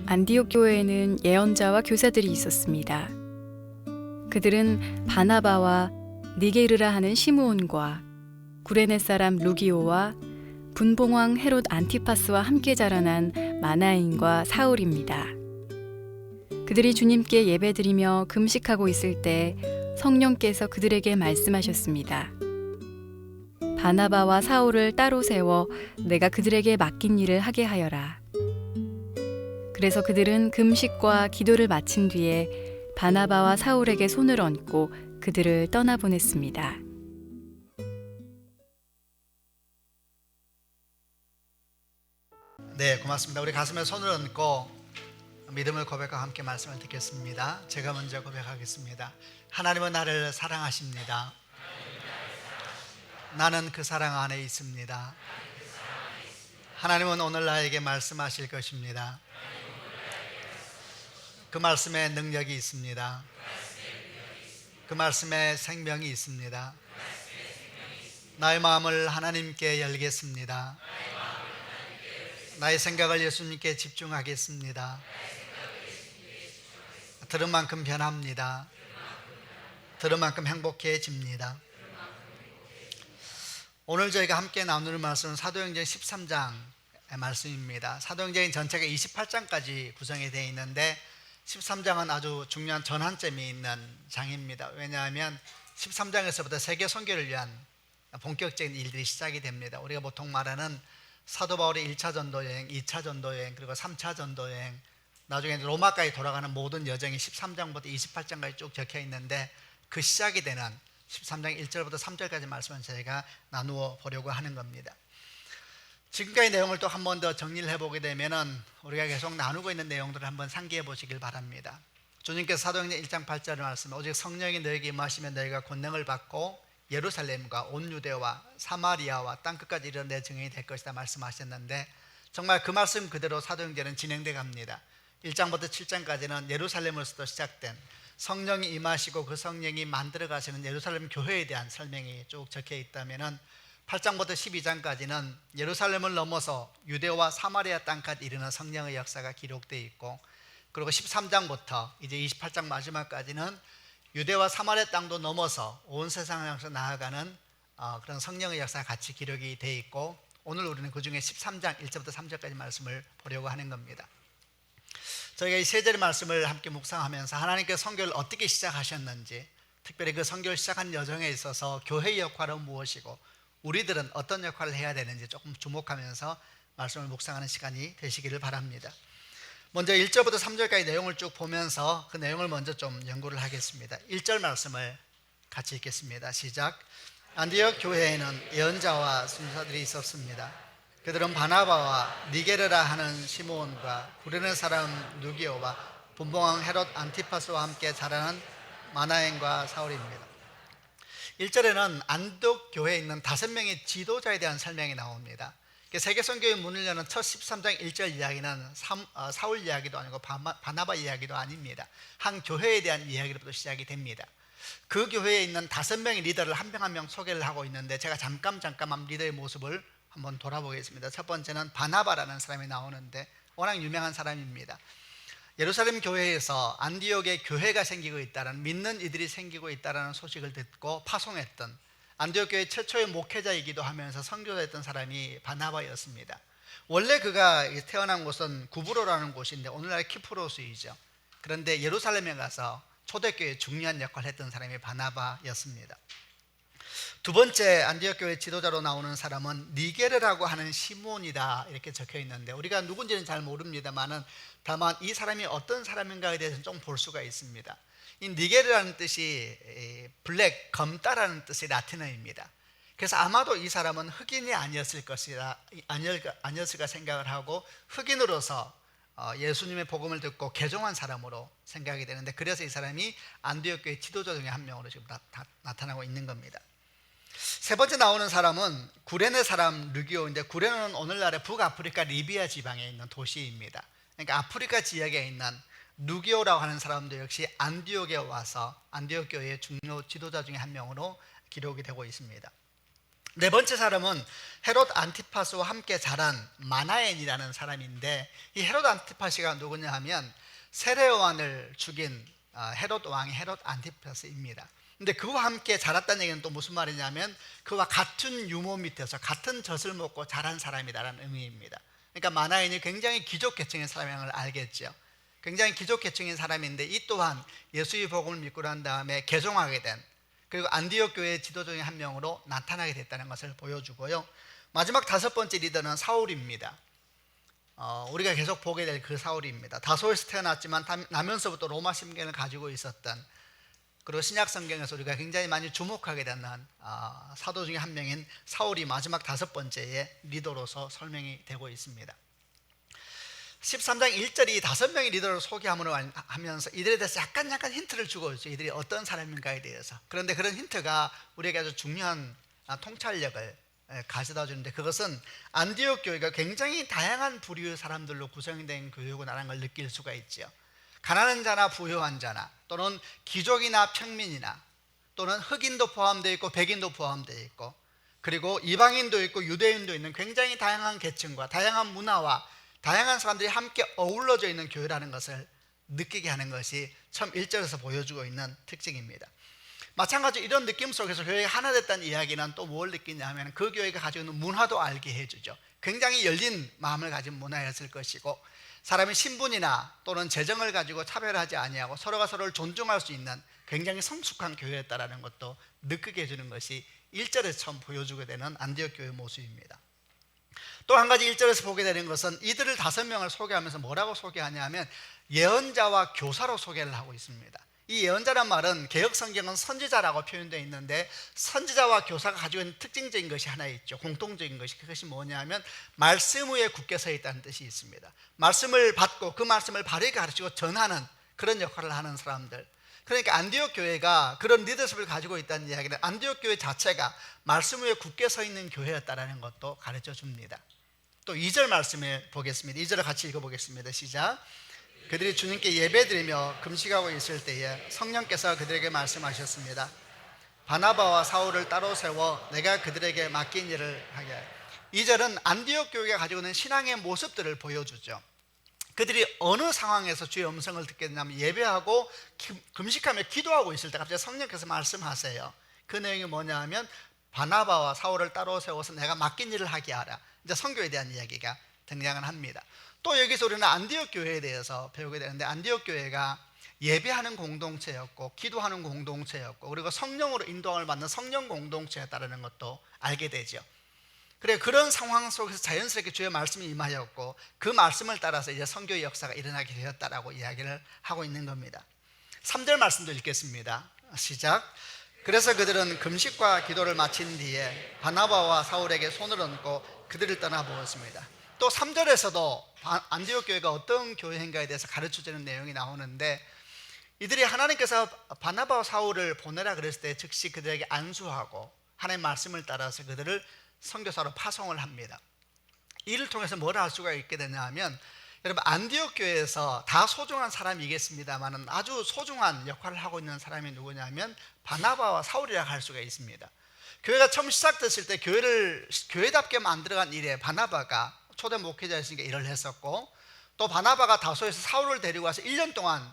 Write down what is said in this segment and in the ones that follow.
안디옥 교회에는 예언자와 교사들이 있었습니다. 그들은 바나바와 니게르라 하는 시므온과 구레네 사람 루기오와 분봉왕 헤롯 안티파스와 함께 자라난 마나인과 사울입니다. 그들이 주님께 예배드리며 금식하고 있을 때 성령께서 그들에게 말씀하셨습니다. 바나바와 사울을 따로 세워 내가 그들에게 맡긴 일을 하게 하여라. 그래서 그들은 금식과 기도를 마친 뒤에 바나바와 사울에게 손을 얹고 그들을 떠나보냈습니다. 네, 고맙습니다. 우리 가슴에 손을 얹고 믿음을 고백하고 함께 말씀을 듣겠습니다. 제가 먼저 고백하겠습니다. 하나님은 나를 사랑하십니다. 나는 그 사랑 안에 있습니다. 하나님은 오늘 나에게 말씀하실 것입니다. 그 말씀에 능력이 있습니다. 그 말씀에 생명이 있습니다. 나의 마음을 하나님께 열겠습니다. 나의 생각을 예수님께 집중하겠습니다. 들은 만큼 변합니다. 들은 만큼 행복해집니다. 오늘 저희가 함께 나누는 말씀은 사도행전 13장의 말씀입니다. 사도행전 전체가 28장까지 구성이 되어 있는데 13장은 아주 중요한 전환점이 있는 장입니다. 왜냐하면 13장에서부터 세계 선교를 위한 본격적인 일들이 시작이 됩니다. 우리가 보통 말하는 사도 바울의 1차 전도 여행, 2차 전도 여행, 그리고 3차 전도 여행, 나중에 로마까지 돌아가는 모든 여정이 13장부터 28장까지 쭉 적혀 있는데 그 시작이 되는 13장 1절부터 3절까지 말씀을 저희가 나누어 보려고 하는 겁니다. 지금까지 내용을 또 한 번 더 정리를 해보게 되면은 우리가 계속 나누고 있는 내용들을 한번 상기해 보시길 바랍니다. 주님께서 사도행전 1장 8절의 말씀에 오직 성령이 너에게 임하시면 너희가 권능을 받고 예루살렘과 온 유대와 사마리아와 땅끝까지 이르러 내 증인이 될 것이다 말씀하셨는데 정말 그 말씀 그대로 사도행전은 진행돼 갑니다. 1장부터 7장까지는 예루살렘으로부터 시작된 성령이 임하시고 그 성령이 만들어 가시는 예루살렘 교회에 대한 설명이 쭉 적혀 있다면은 8장부터 12장까지는 예루살렘을 넘어서 유대와 사마리아 땅까지 이르는 성령의 역사가 기록되어 있고, 그리고 13장부터 이제 28장 마지막까지는 유대와 사마리아 땅도 넘어서 온 세상을 향해서 나아가는 그런 성령의 역사가 같이 기록이 되어 있고, 오늘 우리는 그 중에 13장 1절부터 3절까지 말씀을 보려고 하는 겁니다. 저희가 이 세 절의 말씀을 함께 묵상하면서 하나님께서 선교를 어떻게 시작하셨는지, 특별히 그 선교를 시작한 여정에 있어서 교회의 역할은 무엇이고 우리들은 어떤 역할을 해야 되는지 조금 주목하면서 말씀을 묵상하는 시간이 되시기를 바랍니다. 먼저 1절부터 3절까지 내용을 쭉 보면서 그 내용을 먼저 좀 연구를 하겠습니다. 1절 말씀을 같이 읽겠습니다. 시작. 안디옥 교회에는 예언자와 순사들이 있었습니다. 그들은 바나바와 니게르라 하는 시므온과 구레네 사람 누기오와 분봉왕 헤롯 안티파스와 함께 자라는 마나엔과 사울입니다. 1절에는 안디옥 교회에 있는 5명의 지도자에 대한 설명이 나옵니다. 세계 선교의 문을 여는 첫 13장 1절 이야기는 사울 이야기도 아니고 바나바 이야기도 아닙니다. 한 교회에 대한 이야기로부터 시작이 됩니다. 그 교회에 있는 5명의 리더를 한 명 한 명 소개를 하고 있는데 제가 잠깐 리더의 모습을 한번 돌아보겠습니다. 첫 번째는 바나바라는 사람이 나오는데 워낙 유명한 사람입니다. 예루살렘 교회에서 안디옥에 교회가 생기고 있다는, 믿는 이들이 생기고 있다는 소식을 듣고 파송했던 안디옥 교회 최초의 목회자이기도 하면서 선교사였던 사람이 바나바였습니다. 원래 그가 태어난 곳은 구브로라는 곳인데 오늘날 키프로스이죠. 그런데 예루살렘에 가서 초대교회에 중요한 역할을 했던 사람이 바나바였습니다. 두 번째 안디옥 교회 지도자로 나오는 사람은 니게르라고 하는 시므온이다 이렇게 적혀 있는데 우리가 누군지는 잘 모릅니다만은 다만 이 사람이 어떤 사람인가에 대해서는 좀 볼 수가 있습니다. 이 니게르라는 뜻이 블랙, 검다라는 뜻의 라틴어입니다. 그래서 아마도 이 사람은 흑인이 아니었을까 생각을 하고 흑인으로서 예수님의 복음을 듣고 개종한 사람으로 생각이 되는데, 그래서 이 사람이 안디옥 교회 지도자 중에 한 명으로 지금 나타나고 있는 겁니다. 세 번째 나오는 사람은 구레네 사람 루기오인데, 구레네는 오늘날의 북아프리카 리비아 지방에 있는 도시입니다. 그러니까 아프리카 지역에 있는 루기오라고 하는 사람도 역시 안디옥에 와서 안디옥 교회의 중요 지도자 중에 한 명으로 기록이 되고 있습니다. 네 번째 사람은 헤롯 안티파스와 함께 자란 마나엔이라는 사람인데, 이 헤롯 안티파스가 누구냐 하면 세례 요한을 죽인 헤롯 왕이 헤롯 안티파스입니다. 근데 그와 함께 자랐다는 얘기는 또 무슨 말이냐면 그와 같은 유모 밑에서 같은 젖을 먹고 자란 사람이라는 의미입니다. 그러니까 마나엔이 굉장히 귀족 계층의 사람인 걸 알겠죠. 굉장히 귀족 계층인 사람인데 이 또한 예수의 복음을 믿고 난 다음에 개종하게 된, 그리고 안디옥 교회의 지도 중에 한 명으로 나타나게 됐다는 것을 보여주고요. 마지막 다섯 번째 리더는 사울입니다. 우리가 계속 보게 될 그 사울입니다. 다소에서 태어났지만 나면서부터 로마 신분을 가지고 있었던, 그리고 신약 성경에서 우리가 굉장히 많이 주목하게 되는 사도 중에 한 명인 사울이 마지막 다섯 번째의 리더로서 설명이 되고 있습니다. 13장 1절이 다섯 명의 리더를 소개하면서 이들에 대해서 약간 힌트를 주고 있죠. 이들이 어떤 사람인가에 대해서. 그런데 그런 힌트가 우리에게 아주 중요한 통찰력을 가져다 주는데, 그것은 안디옥 교회가 굉장히 다양한 부류의 사람들로 구성된 교회구나라는 걸 느낄 수가 있죠. 가난한 자나 부유한 자나, 또는 귀족이나 평민이나, 또는 흑인도 포함되어 있고 백인도 포함되어 있고, 그리고 이방인도 있고 유대인도 있는 굉장히 다양한 계층과 다양한 문화와 다양한 사람들이 함께 어우러져 있는 교회라는 것을 느끼게 하는 것이 처음 1절에서 보여주고 있는 특징입니다. 마찬가지로 이런 느낌 속에서 교회가 하나 됐다는 이야기는 또 뭘 느끼냐 하면 그 교회가 가지고 있는 문화도 알게 해주죠. 굉장히 열린 마음을 가진 문화였을 것이고, 사람의 신분이나 또는 재정을 가지고 차별하지 아니하고 서로가 서로를 존중할 수 있는 굉장히 성숙한 교회였다라는 것도 느끼게 해주는 것이 1절에서 처음 보여주게 되는 안디옥 교회의 모습입니다. 또 한 가지 1절에서 보게 되는 것은 이들을 다섯 명을 소개하면서 뭐라고 소개하냐 하면 예언자와 교사로 소개를 하고 있습니다. 이 예언자란 말은 개역 성경은 선지자라고 표현되어 있는데, 선지자와 교사가 가지고 있는 특징적인 것이 하나 있죠. 공통적인 것이, 그것이 뭐냐 하면 말씀 위에 굳게 서 있다는 뜻이 있습니다. 말씀을 받고 그 말씀을 바르게 가르치고 전하는 그런 역할을 하는 사람들. 그러니까 안디옥 교회가 그런 리더십을 가지고 있다는 이야기는 안디옥 교회 자체가 말씀 위에 굳게 서 있는 교회였다는 것도 가르쳐 줍니다. 또 2절 말씀을 보겠습니다. 2절을 같이 읽어보겠습니다. 시작. 그들이 주님께 예배드리며 금식하고 있을 때에 성령께서 그들에게 말씀하셨습니다. 바나바와 사울을 따로 세워 내가 그들에게 맡긴 일을 하게 하여. 2절은 안디옥 교회가 가지고 있는 신앙의 모습들을 보여주죠. 그들이 어느 상황에서 주의 음성을 듣게 되냐면 예배하고 금식하며 기도하고 있을 때 갑자기 성령께서 말씀하세요. 그 내용이 뭐냐 하면 바나바와 사울을 따로 세워서 내가 맡긴 일을 하게 하라. 이제 선교에 대한 이야기가 등장을 합니다. 또 여기서 우리는 안디옥 교회에 대해서 배우게 되는데, 안디옥 교회가 예배하는 공동체였고 기도하는 공동체였고 그리고 성령으로 인도함을 받는 성령 공동체였다는 것도 알게 되죠. 그래, 그런 상황 속에서 자연스럽게 주의 말씀이 임하였고 그 말씀을 따라서 이제 선교의 역사가 일어나게 되었다라고 이야기를 하고 있는 겁니다. 3절 말씀도 읽겠습니다. 시작. 그래서 그들은 금식과 기도를 마친 뒤에 바나바와 사울에게 손을 얹고 그들을 떠나보았습니다. 또 3절에서도 안디옥 교회가 어떤 교회인가에 대해서 가르쳐주는 내용이 나오는데, 이들이 하나님께서 바나바와 사울을 보내라 그랬을 때 즉시 그들에게 안수하고 하나님의 말씀을 따라서 그들을 선교사로 파송을 합니다. 이를 통해서 뭘 알 수가 있게 되냐 하면, 여러분 안디옥 교회에서 다 소중한 사람이겠습니다만 아주 소중한 역할을 하고 있는 사람이 누구냐면 바나바와 사울이라고 할 수가 있습니다. 교회가 처음 시작됐을 때 교회를 교회답게 만들어간 일에 바나바가 초대 목회자였으니까 일을 했었고, 또 바나바가 다소에서 사울을 데리고 와서 1년 동안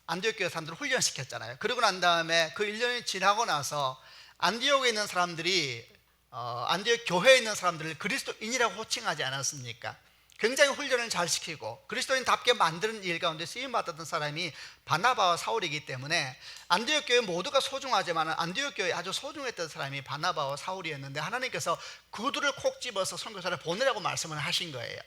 안디옥 교회 사람들을 훈련시켰잖아요. 그러고 난 다음에 그 1년이 지나고 나서 안디옥에 있는 사람들이 안디옥 교회에 있는 사람들을 그리스도인이라고 호칭하지 않았습니까? 굉장히 훈련을 잘 시키고 그리스도인답게 만드는 일 가운데 쓰임받았던 사람이 바나바와 사울이기 때문에 안디옥 교회 모두가 소중하지만 안디옥 교회에 아주 소중했던 사람이 바나바와 사울이었는데, 하나님께서 그들을 콕 집어서 선교사를 보내라고 말씀을 하신 거예요.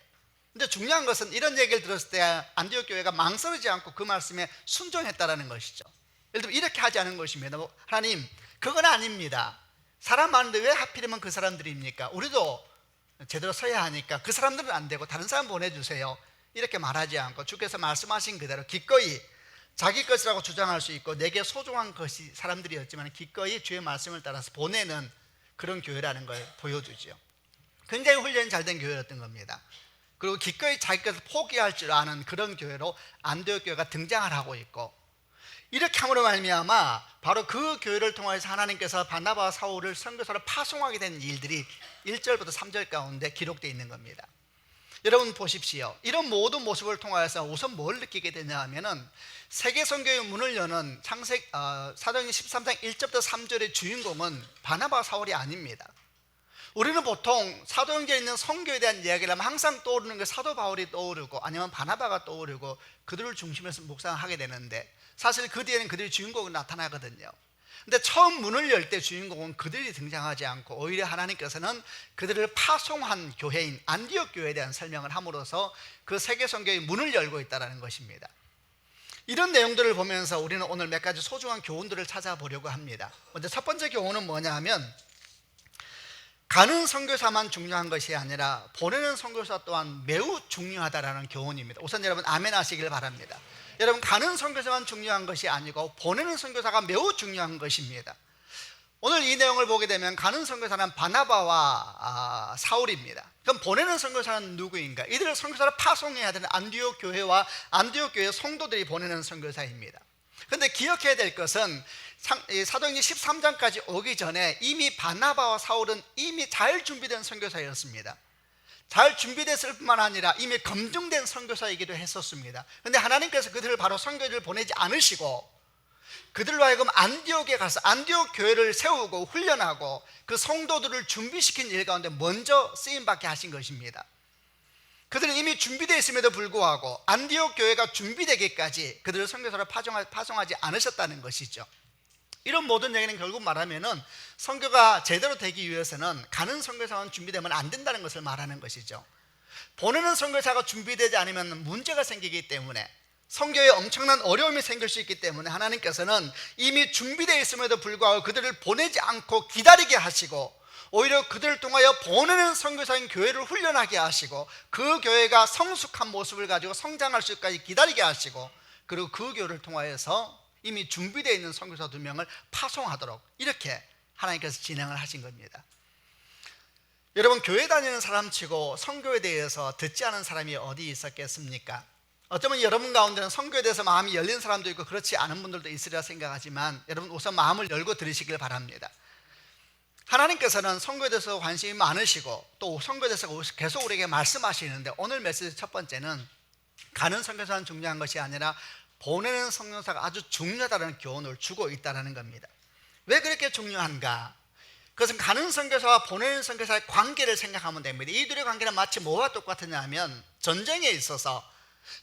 근데 중요한 것은 이런 얘기를 들었을 때 안디옥 교회가 망설이지 않고 그 말씀에 순종했다라는 것이죠. 예를 들면 이렇게 하지 않은 것입니다. 하나님, 그건 아닙니다. 사람 많은데 왜 하필이면 그 사람들입니까? 우리도 제대로 서야 하니까 그 사람들은 안 되고 다른 사람 보내주세요. 이렇게 말하지 않고 주께서 말씀하신 그대로 기꺼이 자기 것이라고 주장할 수 있고 내게 소중한 것이 사람들이었지만 기꺼이 주의 말씀을 따라서 보내는 그런 교회라는 걸 보여주죠. 굉장히 훈련이 잘 된 교회였던 겁니다. 그리고 기꺼이 자기 것을 포기할 줄 아는 그런 교회로 안디옥 교회가 등장을 하고 있고, 이렇게 함으로 말미암아 바로 그 교회를 통해서 하나님께서 바나바와 사울을 선교사로 파송하게 된 일들이 1절부터 3절 가운데 기록되어 있는 겁니다. 여러분 보십시오. 이런 모든 모습을 통하여서 우선 뭘 느끼게 되냐 하면은 세계 선교의 문을 여는 사도행전 13장 1절부터 3절의 주인공은 바나바와 사울이 아닙니다. 우리는 보통 사도행전에 있는 선교에 대한 이야기를 하면 항상 떠오르는 게 사도 바울이 떠오르고 아니면 바나바가 떠오르고 그들을 중심에서 묵상하게 되는데, 사실 그 뒤에는 그들의 주인공이 나타나거든요. 근데 처음 문을 열 때 주인공은 그들이 등장하지 않고 오히려 하나님께서는 그들을 파송한 교회인 안디옥 교회에 대한 설명을 함으로써 그 세계 선교의 문을 열고 있다는 것입니다. 이런 내용들을 보면서 우리는 오늘 몇 가지 소중한 교훈들을 찾아보려고 합니다. 먼저 첫 번째 교훈은 뭐냐 하면, 가는 선교사만 중요한 것이 아니라 보내는 선교사 또한 매우 중요하다라는 교훈입니다. 우선 여러분 아멘 하시길 바랍니다. 여러분, 가는 선교사만 중요한 것이 아니고 보내는 선교사가 매우 중요한 것입니다. 오늘 이 내용을 보게 되면 가는 선교사는 바나바와 사울입니다. 그럼 보내는 선교사는 누구인가? 이들을 선교사로 파송해야 되는 안디옥 교회와 안디옥 교회 성도들이 보내는 선교사입니다. 그런데 기억해야 될 것은 사도행전 13장까지 오기 전에 이미 바나바와 사울은 이미 잘 준비된 선교사였습니다. 잘 준비됐을 뿐만 아니라 이미 검증된 선교사이기도 했었습니다. 그런데 하나님께서 그들을 바로 선교지를 보내지 않으시고 그들로 하여금 안디옥에 가서 안디옥 교회를 세우고 훈련하고 그 성도들을 준비시킨 일 가운데 먼저 쓰임받게 하신 것입니다. 그들은 이미 준비되어 있음에도 불구하고 안디옥 교회가 준비되기까지 그들을 선교사로 파송하지 않으셨다는 것이죠. 이런 모든 얘기는 결국 말하면은 선교가 제대로 되기 위해서는 가는 선교사만 준비되면 안 된다는 것을 말하는 것이죠. 보내는 선교사가 준비되지 않으면 문제가 생기기 때문에, 선교에 엄청난 어려움이 생길 수 있기 때문에 하나님께서는 이미 준비되어 있음에도 불구하고 그들을 보내지 않고 기다리게 하시고 오히려 그들을 통하여 보내는 선교사인 교회를 훈련하게 하시고 그 교회가 성숙한 모습을 가지고 성장할 수까지 기다리게 하시고, 그리고 그 교회를 통하여서 이미 준비되어 있는 선교사 2명을 파송하도록 이렇게 하나님께서 진행을 하신 겁니다. 여러분, 교회 다니는 사람치고 선교에 대해서 듣지 않은 사람이 어디 있었겠습니까? 어쩌면 여러분 가운데는 선교에 대해서 마음이 열린 사람도 있고 그렇지 않은 분들도 있으리라 생각하지만, 여러분 우선 마음을 열고 들으시길 바랍니다. 하나님께서는 선교에 대해서 관심이 많으시고 또 선교에 대해서 계속 우리에게 말씀하시는데, 오늘 메시지 첫 번째는 가는 선교사는 중요한 것이 아니라 보내는 선교사가 아주 중요하다는 교훈을 주고 있다는 겁니다. 왜 그렇게 중요한가? 그것은 가는 선교사와 보내는 선교사의 관계를 생각하면 됩니다. 이 둘의 관계는 마치 뭐와 똑같으냐 하면, 전쟁에 있어서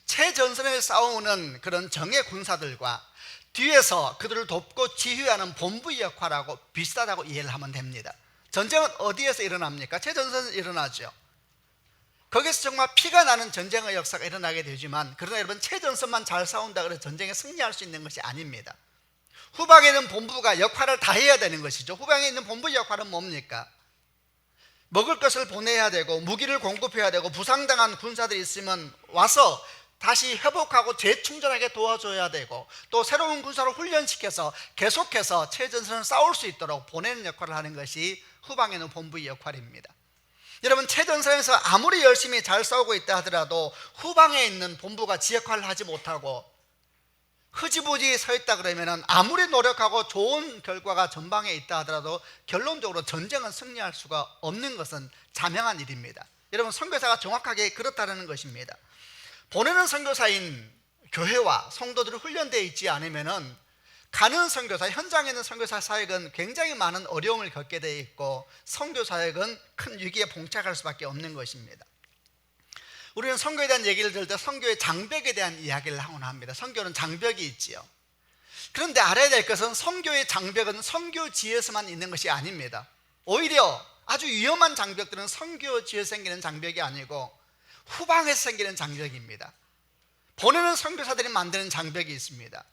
최전선에 싸우는 그런 정예 군사들과 뒤에서 그들을 돕고 지휘하는 본부의 역할하고 비슷하다고 이해를 하면 됩니다. 전쟁은 어디에서 일어납니까? 최전선에서 일어나죠. 거기서 정말 피가 나는 전쟁의 역사가 일어나게 되지만, 그러나 여러분, 최전선만 잘 싸운다 그래서 전쟁에 승리할 수 있는 것이 아닙니다. 후방에 있는 본부가 역할을 다 해야 되는 것이죠. 후방에 있는 본부의 역할은 뭡니까? 먹을 것을 보내야 되고 무기를 공급해야 되고 부상당한 군사들이 있으면 와서 다시 회복하고 재충전하게 도와줘야 되고, 또 새로운 군사를 훈련시켜서 계속해서 최전선을 싸울 수 있도록 보내는 역할을 하는 것이 후방에 있는 본부의 역할입니다. 여러분, 최전선에서 아무리 열심히 잘 싸우고 있다 하더라도 후방에 있는 본부가 지 역할을 하지 못하고 흐지부지 서 있다 그러면 아무리 노력하고 좋은 결과가 전방에 있다 하더라도 결론적으로 전쟁은 승리할 수가 없는 것은 자명한 일입니다. 여러분, 선교사가 정확하게 그렇다는 것입니다. 보내는 선교사인 교회와 성도들이 훈련되어 있지 않으면 가는 선교사, 현장에 있는 선교사 사역은 굉장히 많은 어려움을 겪게 되어 있고 선교 사역은 큰 위기에 봉착할 수밖에 없는 것입니다. 우리는 선교에 대한 얘기를 들을 때 선교의 장벽에 대한 이야기를 하곤 합니다. 선교는 장벽이 있지요. 그런데 알아야 될 것은 선교의 장벽은 선교지에서만 있는 것이 아닙니다. 오히려 아주 위험한 장벽들은 선교지에서 생기는 장벽이 아니고 후방에서 생기는 장벽입니다. 보내는 선교사들이 만드는 장벽이 있습니다.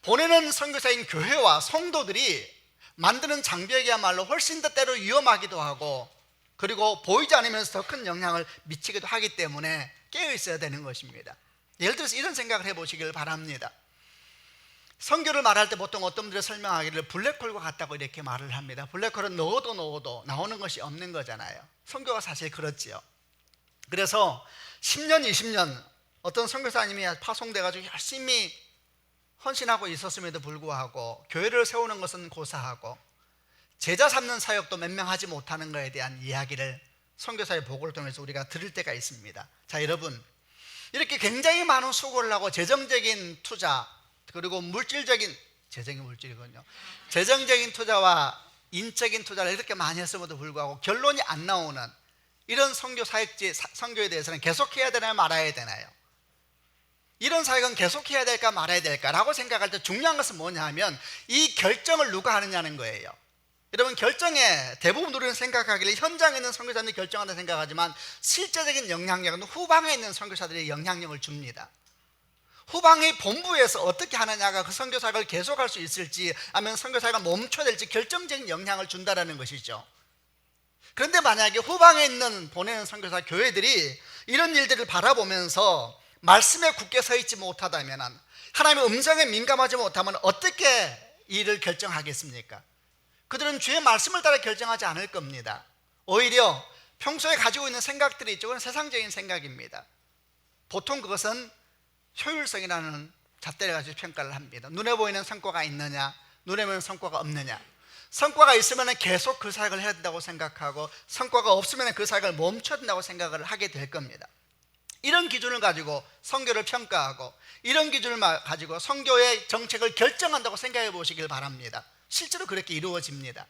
보내는 선교사인 교회와 성도들이 만드는 장벽이야말로 훨씬 더 때로 위험하기도 하고, 그리고 보이지 않으면서 더 큰 영향을 미치기도 하기 때문에 깨어 있어야 되는 것입니다. 예를 들어서 이런 생각을 해보시길 바랍니다. 선교를 말할 때 보통 어떤 분들이 설명하기를 블랙홀과 같다고 이렇게 말을 합니다. 블랙홀은 넣어도 나오는 것이 없는 거잖아요. 선교가 사실 그렇지요. 그래서 10년, 20년 어떤 선교사님이 파송돼가지고 열심히 헌신하고 있었음에도 불구하고 교회를 세우는 것은 고사하고 제자 삼는 사역도 몇 명 하지 못하는 것에 대한 이야기를 선교사의 보고를 통해서 우리가 들을 때가 있습니다. 자, 여러분, 이렇게 굉장히 많은 수고를 하고 재정적인 투자, 그리고 재정적인 투자와 인적인 투자를 이렇게 많이 했음에도 불구하고 결론이 안 나오는 이런 선교 사역지, 선교에 대해서는 계속해야 되나요, 말아야 되나요? 이런 사역은 계속해야 될까 말아야 될까라고 생각할 때 중요한 것은 뭐냐 하면 이 결정을 누가 하느냐는 거예요. 여러분, 결정에 대부분 우리는 생각하기를 현장에 있는 선교사들이 결정한다 생각하지만 실제적인 영향력은 후방에 있는 선교사들이 영향력을 줍니다. 후방의 본부에서 어떻게 하느냐가 그 선교사역을 계속할 수 있을지 아니면 선교사역을 멈춰야 될지 결정적인 영향을 준다는 것이죠. 그런데 만약에 후방에 있는 보내는 선교사 교회들이 이런 일들을 바라보면서 말씀에 굳게 서 있지 못하다면, 하나님의 음성에 민감하지 못하면 어떻게 일을 결정하겠습니까? 그들은 주의 말씀을 따라 결정하지 않을 겁니다. 오히려 평소에 가지고 있는 생각들이 있죠. 그건 세상적인 생각입니다. 보통 그것은 효율성이라는 잣대를 가지고 평가를 합니다. 눈에 보이는 성과가 있느냐, 눈에 보이는 성과가 없느냐. 성과가 있으면 계속 그 사역을 해야 된다고 생각하고, 성과가 없으면 그 사역을 멈춰야 된다고 생각을 하게 될 겁니다. 이런 기준을 가지고 선교를 평가하고, 이런 기준을 가지고 선교의 정책을 결정한다고 생각해 보시길 바랍니다. 실제로 그렇게 이루어집니다.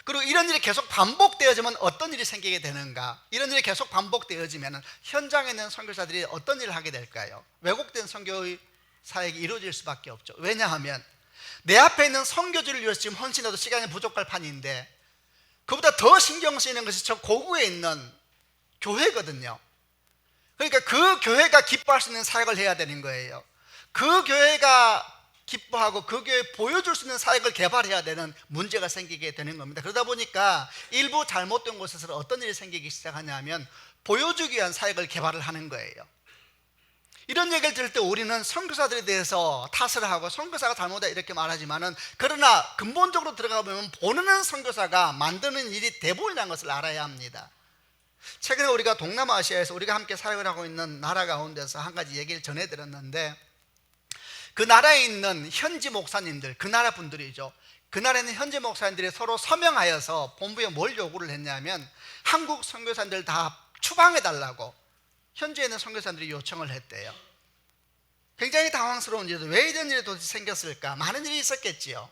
그리고 이런 일이 계속 반복되어지면 어떤 일이 생기게 되는가? 이런 일이 계속 반복되어지면 현장에 있는 선교사들이 어떤 일을 하게 될까요? 왜곡된 선교의 사역이 이루어질 수밖에 없죠. 왜냐하면 내 앞에 있는 선교지를 위해서 지금 헌신해도 시간이 부족할 판인데, 그보다 더 신경 쓰이는 것이 저 고구에 있는 교회거든요. 그러니까 그 교회가 기뻐할 수 있는 사역을 해야 되는 거예요. 그 교회가 기뻐하고 그 교회에 보여줄 수 있는 사역을 개발해야 되는 문제가 생기게 되는 겁니다. 그러다 보니까 일부 잘못된 곳에서 어떤 일이 생기기 시작하냐면 보여주기 위한 사역을 개발을 하는 거예요. 이런 얘기를 들을 때 우리는 선교사들에 대해서 탓을 하고 선교사가 잘못했다 이렇게 말하지만은, 그러나 근본적으로 들어가 보면 보내는 선교사가 만드는 일이 대부분이라는 것을 알아야 합니다. 최근에 우리가 동남아시아에서 우리가 함께 사역을 하고 있는 나라 가운데서 한 가지 얘기를 전해 들었는데, 그 나라에 있는 현지 목사님들, 그 나라 분들이죠. 그 나라에 있는 현지 목사님들이 서로 서명하여서 본부에 뭘 요구를 했냐면 한국 선교사님들 다 추방해 달라고 현지에 있는 선교사님들이 요청을 했대요. 굉장히 당황스러운 일도, 왜 이런 일이 도대체 생겼을까? 많은 일이 있었겠지요.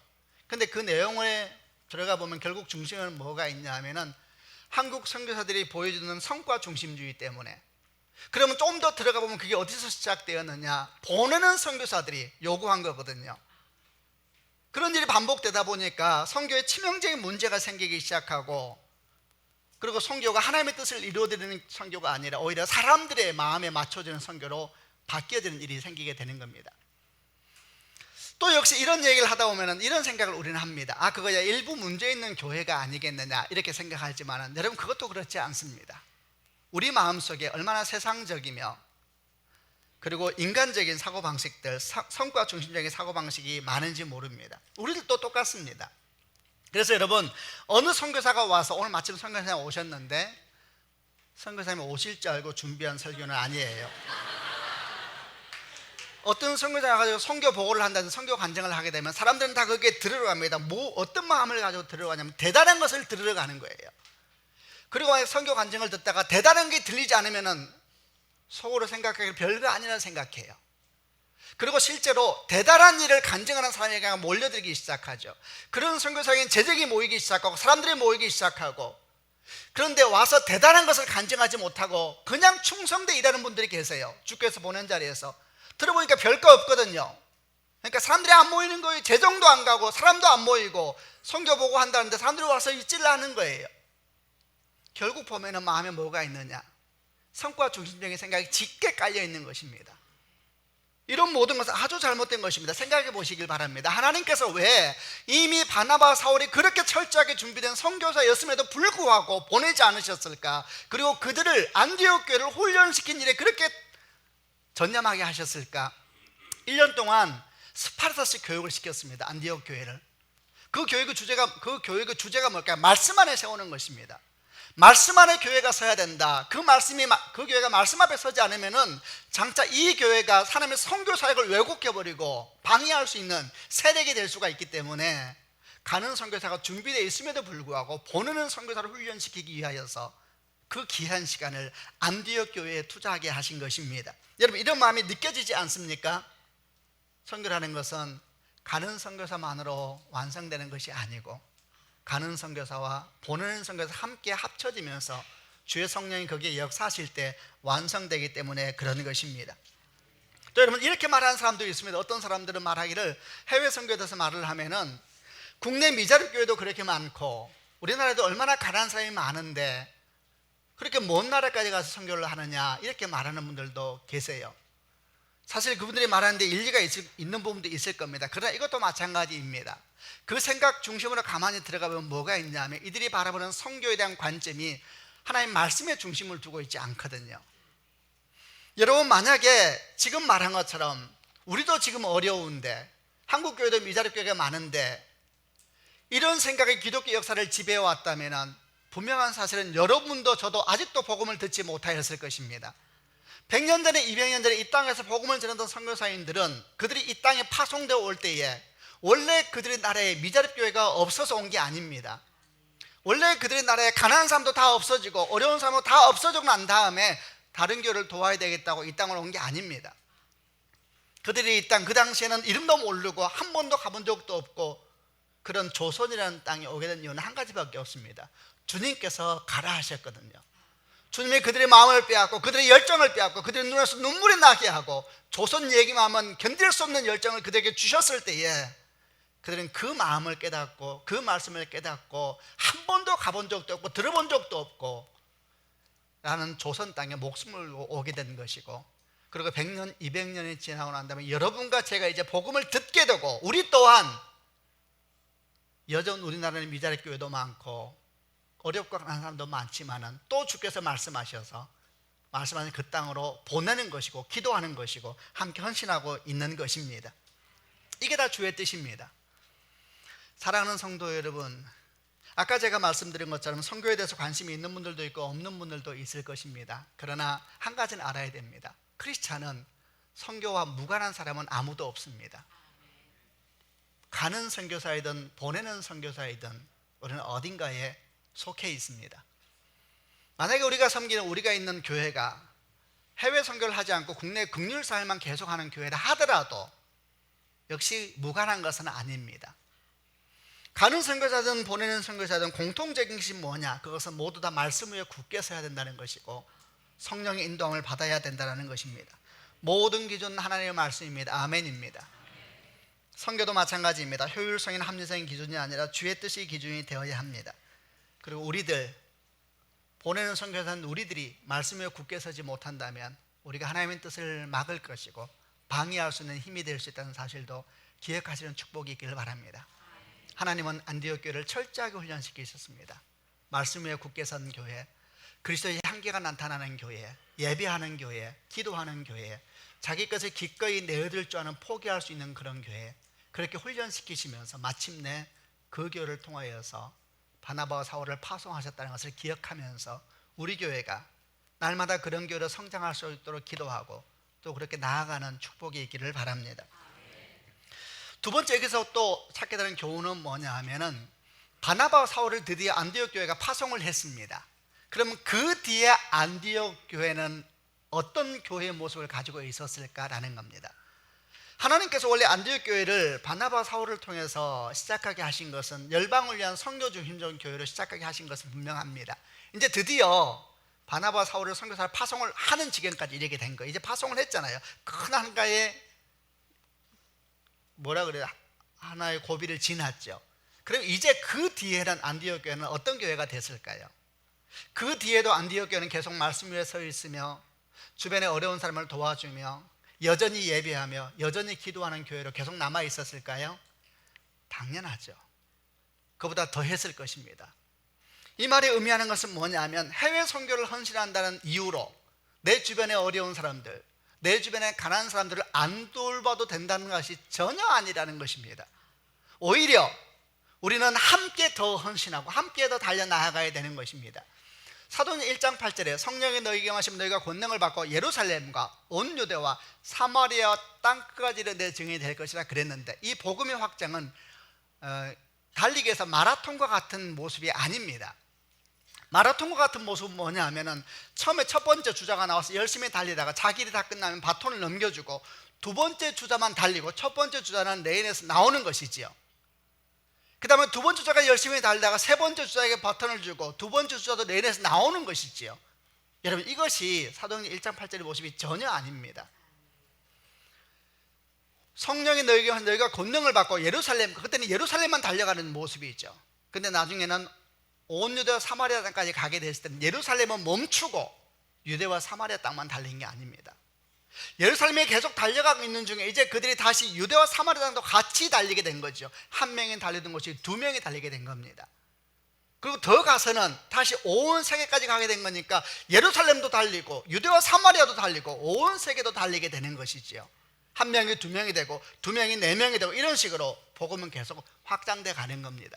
근데 그 내용에 들어가 보면 결국 중심은 뭐가 있냐면은 한국 선교사들이 보여주는 성과 중심주의 때문에. 그러면 좀 더 들어가 보면 그게 어디서 시작되었느냐? 보내는 선교사들이 요구한 거거든요. 그런 일이 반복되다 보니까 선교에 치명적인 문제가 생기기 시작하고, 그리고 선교가 하나님의 뜻을 이루어드리는 선교가 아니라 오히려 사람들의 마음에 맞춰지는 선교로 바뀌어지는 일이 생기게 되는 겁니다. 또 역시 이런 얘기를 하다 보면 이런 생각을 우리는 합니다. 아, 그거야 일부 문제 있는 교회가 아니겠느냐 이렇게 생각하지만, 여러분, 그것도 그렇지 않습니다. 우리 마음속에 얼마나 세상적이며 그리고 인간적인 사고방식들, 성과 중심적인 사고방식이 많은지 모릅니다. 우리들도 똑같습니다. 그래서 여러분, 어느 선교사가 와서 오늘 마침 선교사님 오셨는데, 선교사님이 오실 줄 알고 준비한 설교는 아니에요. 어떤 선교사가 가지고 선교 보고를 한다든 선교 간증을 하게 되면 사람들은 다 거기에 들으러 갑니다. 어떤 마음을 가지고 들으러 가냐면 대단한 것을 들으러 가는 거예요. 그리고 만약 선교 간증을 듣다가 대단한 게 들리지 않으면은 속으로 생각하기를 별거 아니라 생각해요. 그리고 실제로 대단한 일을 간증하는 사람에게 몰려들기 시작하죠. 그런 선교사에게는 제적이 모이기 시작하고 사람들이 모이기 시작하고, 그런데 와서 대단한 것을 간증하지 못하고 그냥 충성되게 일하는 분들이 계세요. 주께서 보낸 자리에서 들어보니까 별거 없거든요. 그러니까 사람들이 안 모이는 거예요. 재정도 안 가고 사람도 안 모이고 선교 보고 한다는데 사람들이 와서 잊지를 않은 거예요. 결국 보면은 마음에 뭐가 있느냐? 성과 중심적인 생각이 짙게 깔려 있는 것입니다. 이런 모든 것은 아주 잘못된 것입니다. 생각해 보시길 바랍니다. 하나님께서 왜 이미 바나바와 사울이 그렇게 철저하게 준비된 선교사였음에도 불구하고 보내지 않으셨을까? 그리고 그들을 안디옥 교회를 훈련시킨 일에 그렇게 전념하게 하셨을까? 1년 동안 스파르타식 교육을 시켰습니다. 안디옥 교회를. 그 교육의 주제가 뭘까요? 말씀 안에 세우는 것입니다. 말씀 안에 교회가 서야 된다. 그 교회가 말씀 앞에 서지 않으면은 장차 이 교회가 하나님의 선교 사역을 왜곡해버리고 방해할 수 있는 세력이 될 수가 있기 때문에 가는 선교사가 준비되어 있음에도 불구하고 보내는 선교사를 훈련시키기 위하여서 그 귀한 시간을 안디옥 교회에 투자하게 하신 것입니다. 여러분, 이런 마음이 느껴지지 않습니까? 선교를 하는 것은 가는 선교사만으로 완성되는 것이 아니고 가는 선교사와 보내는 선교사 함께 합쳐지면서 주의 성령이 거기에 역사하실 때 완성되기 때문에 그런 것입니다. 또 여러분, 이렇게 말하는 사람도 있습니다. 어떤 사람들은 말하기를 해외 선교에 대해서 말을 하면은 국내 미자립 교회도 그렇게 많고 우리나라에도 얼마나 가난한 사람이 많은데 그렇게 먼 나라까지 가서 선교를 하느냐, 이렇게 말하는 분들도 계세요. 사실 그분들이 말하는데 일리가 있는 부분도 있을 겁니다. 그러나 이것도 마찬가지입니다. 그 생각 중심으로 가만히 들어가 보면 뭐가 있냐면 이들이 바라보는 선교에 대한 관점이 하나님 말씀의 중심을 두고 있지 않거든요. 여러분, 만약에 지금 말한 것처럼 우리도 지금 어려운데 한국 교회도 미자립 교회가 많은데 이런 생각이 기독교 역사를 지배해 왔다면 분명한 사실은 여러분도 저도 아직도 복음을 듣지 못하였을 것입니다. 100년 전에 200년 전에 이 땅에서 복음을 전하던 선교사님들은 그들이 이 땅에 파송되어 올 때에 원래 그들의 나라에 미자립 교회가 없어서 온 게 아닙니다. 원래 그들의 나라에 가난한 사람도 다 없어지고 어려운 사람도 다 없어지고 난 다음에 다른 교회를 도와야 되겠다고 이 땅을 온 게 아닙니다. 그들이 이 땅, 그 당시에는 이름도 모르고 한 번도 가본 적도 없고 그런 조선이라는 땅에 오게 된 이유는 한 가지밖에 없습니다. 주님께서 가라 하셨거든요. 주님이 그들의 마음을 빼앗고 그들의 열정을 빼앗고 그들의 눈에서 눈물이 나게 하고 조선 얘기만 하면 견딜 수 없는 열정을 그들에게 주셨을 때에 그들은 그 마음을 깨닫고 그 말씀을 깨닫고 한 번도 가본 적도 없고 들어본 적도 없고 라는 조선 땅에 목숨을 오게 된 것이고, 그리고 100년, 200년이 지나고 난 다음에 여러분과 제가 이제 복음을 듣게 되고 우리 또한 여전 우리나라는 미자립 교회도 많고 어렵고 가난한 사람도 많지만은 또 주께서 말씀하셔서 말씀하신 그 땅으로 보내는 것이고 기도하는 것이고 함께 헌신하고 있는 것입니다. 이게 다 주의 뜻입니다. 사랑하는 성도 여러분, 아까 제가 말씀드린 것처럼 선교에 대해서 관심이 있는 분들도 있고 없는 분들도 있을 것입니다. 그러나 한 가지는 알아야 됩니다. 크리스찬은 선교와 무관한 사람은 아무도 없습니다. 가는 선교사이든 보내는 선교사이든 우리는 어딘가에 속해 있습니다. 만약에 우리가 섬기는 우리가 있는 교회가 해외 선교를 하지 않고 국내 긍휼 사회만 계속하는 교회라 하더라도 역시 무관한 것은 아닙니다. 가는 선교사든 보내는 선교사든 공통적인 것이 뭐냐? 그것은 모두 다 말씀 위에 굳게 서야 된다는 것이고 성령의 인도함을 받아야 된다는 것입니다. 모든 기준은 하나님의 말씀입니다. 아멘입니다. 선교도 마찬가지입니다. 효율성이나 합리성의 기준이 아니라 주의 뜻이 기준이 되어야 합니다. 그리고 우리들, 보내는 선교사는 우리들이 말씀 위에 굳게 서지 못한다면 우리가 하나님의 뜻을 막을 것이고 방해할 수 있는 힘이 될 수 있다는 사실도 기억하시는 축복이 있기를 바랍니다. 하나님은 안디옥 교회를 철저하게 훈련시키셨습니다. 말씀 위에 굳게 선 교회, 그리스도의 향기가 나타나는 교회, 예배하는 교회, 기도하는 교회, 자기 것을 기꺼이 내어드릴 줄 아는 포기할 수 있는 그런 교회, 그렇게 훈련시키시면서 마침내 그 교회를 통하여서 바나바와 사울을 파송하셨다는 것을 기억하면서 우리 교회가 날마다 그런 교회로 성장할 수 있도록 기도하고 또 그렇게 나아가는 축복이 있기를 바랍니다. 두 번째, 여기서 또 찾게 되는 교훈은 뭐냐 하면은 바나바와 사울을 드디어 안디옥 교회가 파송을 했습니다. 그러면 그 뒤에 안디옥 교회는 어떤 교회의 모습을 가지고 있었을까라는 겁니다. 하나님께서 원래 안디옥 교회를 바나바와 사울을 통해서 시작하게 하신 것은 열방을 위한 선교 중심적인 교회로 시작하게 하신 것은 분명합니다. 이제 드디어 바나바와 사울을 선교사를 파송을 하는 지경까지 이르게 된 거예요. 이제 파송을 했잖아요. 큰 한가의 하나의 고비를 지났죠. 그럼 이제 그 뒤에는 안디옥 교회는 어떤 교회가 됐을까요? 그 뒤에도 안디옥 교회는 계속 말씀 위에 서 있으며 주변에 어려운 사람을 도와주며 여전히 예배하며 여전히 기도하는 교회로 계속 남아 있었을까요? 당연하죠. 그보다 더 했을 것입니다. 이 말이 의미하는 것은 뭐냐면 해외 선교를 헌신한다는 이유로 내 주변에 어려운 사람들, 내 주변에 가난한 사람들을 안 돌봐도 된다는 것이 전혀 아니라는 것입니다. 오히려 우리는 함께 더 헌신하고 함께 더 달려나가야 되는 것입니다. 사도행전 1장 8절에 성령이 너희에게 임하시면 너희가 권능을 받고 예루살렘과 온 유대와 사마리아 땅끝까지 내 증인이 될 것이라 그랬는데, 이 복음의 확장은 달리기 위해서 마라톤과 같은 모습이 아닙니다. 마라톤과 같은 모습은 뭐냐 하면은, 처음에 첫 번째 주자가 나와서 열심히 달리다가 자기 일이 다 끝나면 바톤을 넘겨주고 두 번째 주자만 달리고 첫 번째 주자는 레인에서 나오는 것이지요. 그 다음에 두 번째 주자가 열심히 달리다가 세 번째 주자에게 바톤을 주고 두 번째 주자도 레인에서 나오는 것이지요. 여러분, 이것이 사도행전 1장 8절의 모습이 전혀 아닙니다. 성령이 너희가 권능을 받고 예루살렘, 그때는 예루살렘만 달려가는 모습이죠. 근데 나중에는 온 유대와 사마리아 땅까지 가게 됐을 때는 예루살렘은 멈추고 유대와 사마리아 땅만 달린 게 아닙니다. 예루살렘에 계속 달려가고 있는 중에 이제 그들이 다시 유대와 사마리아 땅도 같이 달리게 된 거죠. 한 명이 달리던 것이 두 명이 달리게 된 겁니다. 그리고 더 가서는 다시 온 세계까지 가게 된 거니까 예루살렘도 달리고 유대와 사마리아도 달리고 온 세계도 달리게 되는 것이지요. 한 명이 두 명이 되고 두 명이 네 명이 되고 이런 식으로 복음은 계속 확장돼 가는 겁니다.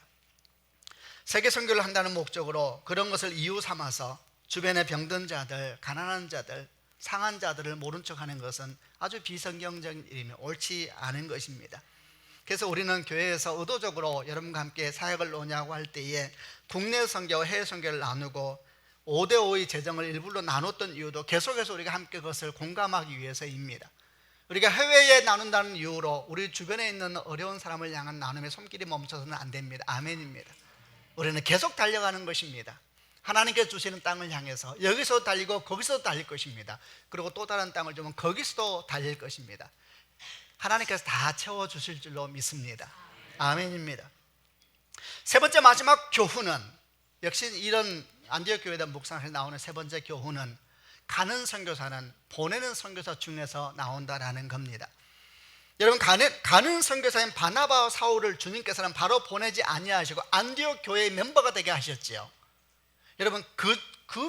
세계 선교를 한다는 목적으로 그런 것을 이유 삼아서 주변의 병든 자들, 가난한 자들, 상한 자들을 모른 척하는 것은 아주 비성경적인 일이며 옳지 않은 것입니다. 그래서 우리는 교회에서 의도적으로 여러분과 함께 사역을 논의하고 할 때에 국내 선교와 해외 선교를 나누고 5대5의 재정을 일부러 나눴던 이유도 계속해서 우리가 함께 그것을 공감하기 위해서입니다. 우리가 해외에 나눈다는 이유로 우리 주변에 있는 어려운 사람을 향한 나눔의 손길이 멈춰서는 안 됩니다. 아멘입니다. 우리는 계속 달려가는 것입니다. 하나님께서 주시는 땅을 향해서 여기서 달리고 거기서도 달릴 것입니다. 그리고 또 다른 땅을 주면 거기서도 달릴 것입니다. 하나님께서 다 채워주실 줄로 믿습니다. 아멘입니다. 세 번째 마지막 교훈은, 역시 이런 안디옥 교회에 대한 묵상에서 나오는 세 번째 교훈은, 가는 선교사는 보내는 선교사 중에서 나온다라는 겁니다. 여러분, 가는 선교사인 바나바와 사울을 주님께서는 바로 보내지 아니하시고 안디옥 교회의 멤버가 되게 하셨지요. 여러분, 그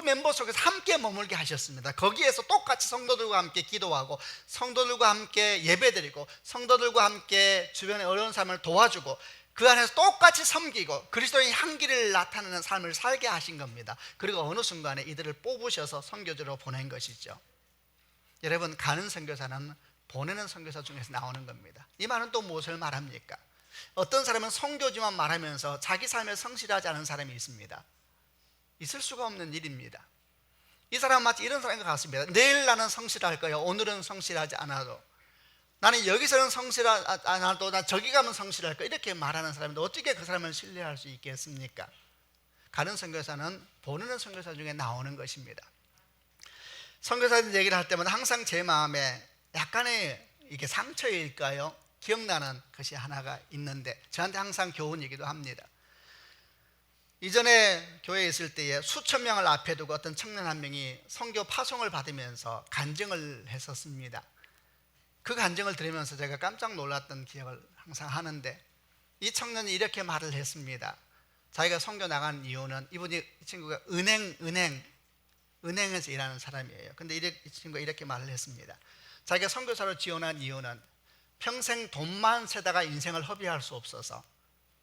멤버 속에서 함께 머물게 하셨습니다. 거기에서 똑같이 성도들과 함께 기도하고 성도들과 함께 예배드리고 성도들과 함께 주변의 어려운 사람을 도와주고 그 안에서 똑같이 섬기고 그리스도의 향기를 나타내는 삶을 살게 하신 겁니다. 그리고 어느 순간에 이들을 뽑으셔서 선교지로 보낸 것이죠. 여러분, 가는 선교사는 보내는 선교사 중에서 나오는 겁니다. 이 말은 또 무엇을 말합니까? 어떤 사람은 선교지만 말하면서 자기 삶에 성실하지 않은 사람이 있습니다. 있을 수가 없는 일입니다. 이 사람은 마치 이런 사람인 것 같습니다. 내일 나는 성실할 거예요. 오늘은 성실하지 않아도. 나는 여기서는 성실하지 않아도 나 저기 가면 성실할 거야. 이렇게 말하는 사람인데 어떻게 그 사람을 신뢰할 수 있겠습니까? 가는 선교사는 보내는 선교사 중에 나오는 것입니다. 선교사들 얘기를 할 때마다 항상 제 마음에 약간의 이게 상처일까요? 기억나는 것이 하나가 있는데 저한테 항상 교훈 얘기도 합니다. 이전에 교회에 있을 때에 수천 명을 앞에 두고 어떤 청년 한 명이 선교 파송을 받으면서 간증을 했었습니다. 그 간증을 들으면서 제가 깜짝 놀랐던 기억을 항상 하는데, 이 청년이 이렇게 말을 했습니다. 자기가 선교 나간 이유는, 이 친구가 은행에서 일하는 사람이에요. 근데 이 친구가 이렇게 말을 했습니다. 자기가 선교사로 지원한 이유는 평생 돈만 세다가 인생을 허비할 수 없어서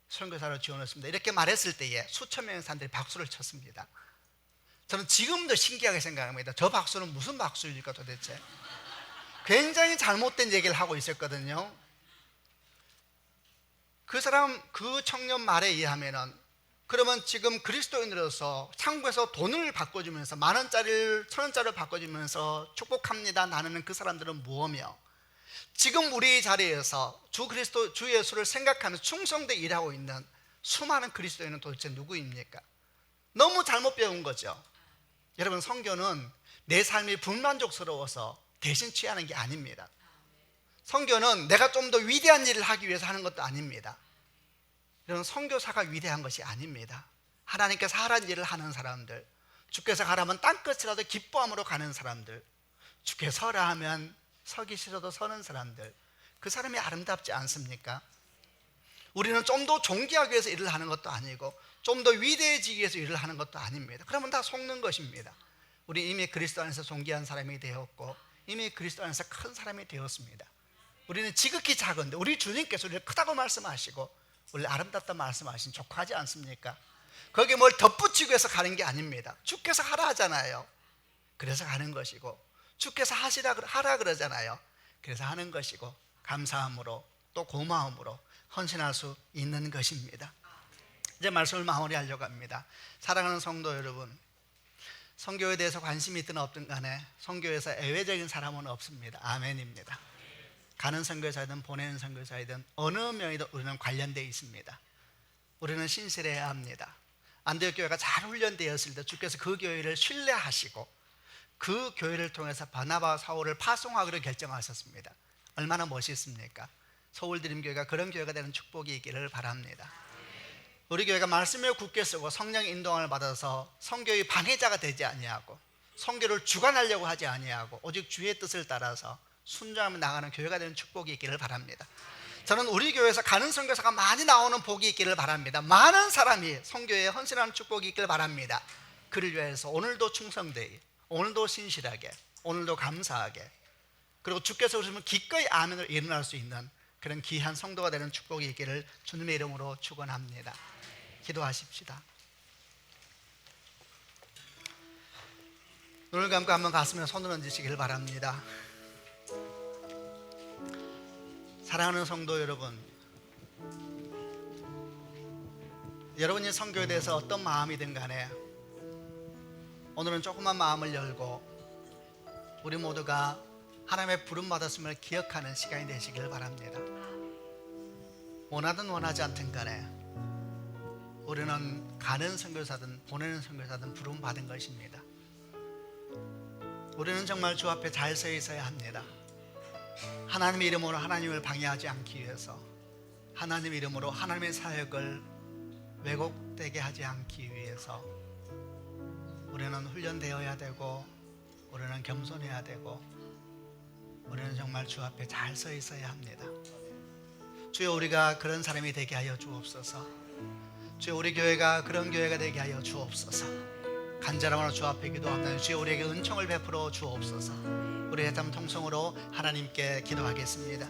선교사로 지원했습니다. 이렇게 말했을 때에 수천 명의 사람들이 박수를 쳤습니다. 저는 지금도 신기하게 생각합니다. 저 박수는 무슨 박수일까 도대체? 굉장히 잘못된 얘기를 하고 있었거든요. 그 청년 말에 의하면은, 그러면 지금 그리스도인으로서 창고에서 돈을 바꿔주면서 10,000원짜리를 1,000원짜리를 바꿔주면서 축복합니다 나누는 그 사람들은 무엇이며, 지금 우리 자리에서 주 예수를 생각하면서 충성되게 일하고 있는 수많은 그리스도인은 도대체 누구입니까? 너무 잘못 배운 거죠. 여러분, 선교는 내 삶이 불만족스러워서 대신 취하는 게 아닙니다. 선교는 내가 좀 더 위대한 일을 하기 위해서 하는 것도 아닙니다. 여러분, 선교사가 위대한 것이 아닙니다. 하나님께서 하라는 일을 하는 사람들, 주께서 가라면 땅끝이라도 기뻐함으로 가는 사람들, 주께서 서라 하면 서기 싫어도 서는 사람들, 그 사람이 아름답지 않습니까? 우리는 좀 더 존귀하기 위해서 일을 하는 것도 아니고 좀 더 위대해지기 위해서 일을 하는 것도 아닙니다. 그러면 다 속는 것입니다. 우리 이미 그리스도 안에서 존귀한 사람이 되었고 이미 그리스도 안에서 큰 사람이 되었습니다. 우리는 지극히 작은데 우리 주님께서 우리를 크다고 말씀하시고 원래 아름답다 말씀하신 족하지 않습니까? 거기에 뭘 덧붙이기 위해서 가는 게 아닙니다. 주께서 하라 하잖아요. 그래서 가는 것이고, 주께서 하라 그러잖아요. 그래서 하는 것이고, 감사함으로 또 고마움으로 헌신할 수 있는 것입니다. 이제 말씀을 마무리하려고 합니다. 사랑하는 성도 여러분, 선교에 대해서 관심이 있든 없든 간에 선교에서 애외적인 사람은 없습니다. 아멘입니다. 가는 선교사이든 보내는 선교사이든 어느 명이든 우리는 관련되어 있습니다. 우리는 신실해야 합니다. 안디옥 교회가 잘 훈련되었을 때 주께서 그 교회를 신뢰하시고 그 교회를 통해서 바나바와 사울을 파송하기로 결정하셨습니다. 얼마나 멋있습니까? 서울드림교회가 그런 교회가 되는 축복이 있기를 바랍니다. 우리 교회가 말씀에 굳게 쓰고 성령의 인도함을 받아서 선교의 방해자가 되지 아니하고 선교를 주관하려고 하지 아니하고 오직 주의 뜻을 따라서 순종하며 나가는 교회가 되는 축복이 있기를 바랍니다. 저는 우리 교회에서 가는 선교사가 많이 나오는 복이 있기를 바랍니다. 많은 사람이 선교에 헌신하는 축복이 있기를 바랍니다. 그를 위해서 오늘도 충성되이, 오늘도 신실하게, 오늘도 감사하게, 그리고 주께서 오시면 기꺼이 아멘으로 일어날 수 있는 그런 귀한 성도가 되는 축복이 있기를 주님의 이름으로 축원합니다. 기도하십시다. 눈을 감고 한번 가슴에 손을 얹으시길 바랍니다. 사랑하는 성도 여러분, 여러분이 선교에 대해서 어떤 마음이든 간에 오늘은 조그만 마음을 열고 우리 모두가 하나님의 부름받았음을 기억하는 시간이 되시길 바랍니다. 원하든 원하지 않든 간에 우리는 가는 선교사든 보내는 선교사든 부름받은 것입니다. 우리는 정말 주 앞에 잘 서 있어야 합니다. 하나님의 이름으로 하나님을 방해하지 않기 위해서, 하나님의 이름으로 하나님의 사역을 왜곡되게 하지 않기 위해서 우리는 훈련되어야 되고, 우리는 겸손해야 되고, 우리는 정말 주 앞에 잘 서 있어야 합니다. 주여, 우리가 그런 사람이 되게 하여 주옵소서. 주여, 우리 교회가 그런 교회가 되게 하여 주옵소서. 간절함으로 주 앞에 기도합니다. 주여, 우리에게 은총을 베풀어 주옵소서. 우리 해담 통성으로 하나님께 기도하겠습니다.